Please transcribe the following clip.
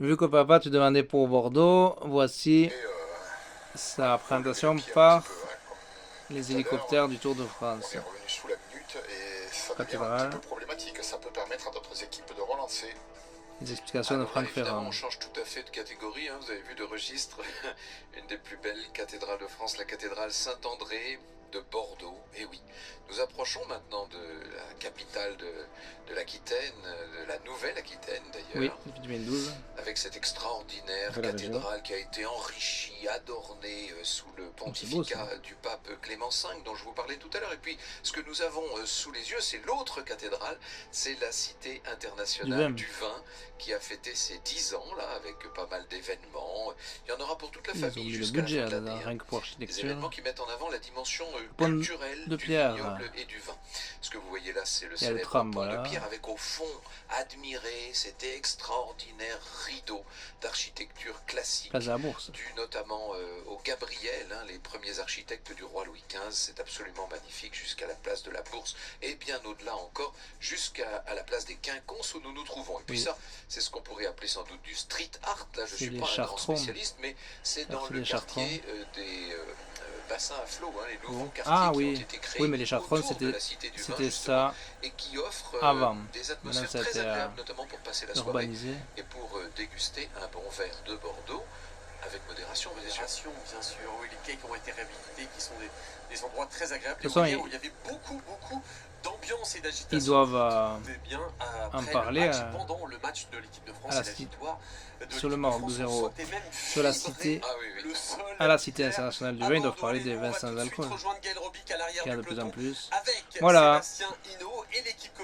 Vu que papa te demandait pour Bordeaux, voici sa Faut le lever le présentation pied un petit par peu, hein, comme les tout à l'heure. hélicoptères du Tour de On France. est revenu sous la minute et ça devient un petit peu Cathédrale, problématique. Ça peut permettre à d'autres équipes de relancer. les explications de Alors là, Franck évidemment, Ferrand. on change tout à fait de catégorie, hein, vous avez vu de registre. Une des plus belles cathédrales de France, la cathédrale Saint-André de Bordeaux. Et oui, nous approchons maintenant de la capitale de l'Aquitaine, de la Nouvelle-Aquitaine Oui, d'ailleurs, depuis 2012, avec cette extraordinaire après la région. cathédrale qui a été enrichie, adornée sous le Oh, c'est beau ça. pontificat du pape Clément V dont je vous parlais tout à l'heure. Et puis ce que nous avons sous les yeux, c'est l'autre cathédrale, c'est la Cité Du internationale vin. du vin qui a fêté ses 10 ans là avec pas mal d'événements. Il y en aura pour toute la Ils ont famille mis le jusqu'à la fin budget de là-dedans, l'année, hein. rien que pour Des l'architecture. événements qui mettent en avant la dimension Pont culturelle de du pierre. vignoble et du vin. Ce que vous voyez là, c'est le Il y a le célèbre tram, pont de voilà. pierre avec au fond, admirez cet extraordinaire rideau d'architecture classique Place de la Bourse. dû notamment au Gabriel, hein, les premiers architectes du roi Louis XV. C'est absolument magnifique jusqu'à la place de la Bourse et bien au-delà encore jusqu'à la place des Quinconces où nous nous trouvons. Et puis Oui. ça, c'est ce qu'on pourrait appeler sans doute du street art. Là, je C'est suis les pas un grand Chartrons. spécialiste, mais c'est dans Quartier le des Chartrons. quartier des bassins à flot, hein, les nouveaux Oh. quartiers Ah qui ont oui. été créés Oui, mais les Chartrons, autour de la cité du vin justement ça et qui offrent avant. des Maintenant, atmosphères ça a très été agréables, notamment pour passer la soirée urbanisé. et pour déguster un bon verre de Bordeaux avec modération, bien sûr. Modération, bien sûr. Oui, les quais qui ont été réhabilités, qui sont des endroits très agréables. De toute façon, Où il y avait beaucoup d'ambiance et d'agitation. Ils doivent Bien, en après parler le match, pendant le match de l'équipe de France à la et la victoire de sur le l'équipe de Mort France, 2-0 on sentait même sur la vibrer cité, Ah oui, oui. le sol, à la Cité terre. internationale du À vin. Ils doivent Bordeaux, parler allez, des nous, on va vins tout sans de suite alcool, rejoindre Gaël Robic à l'arrière qu'il y a du de plus peloton en plus. avec Voilà. Sébastien Hinault et l'équipe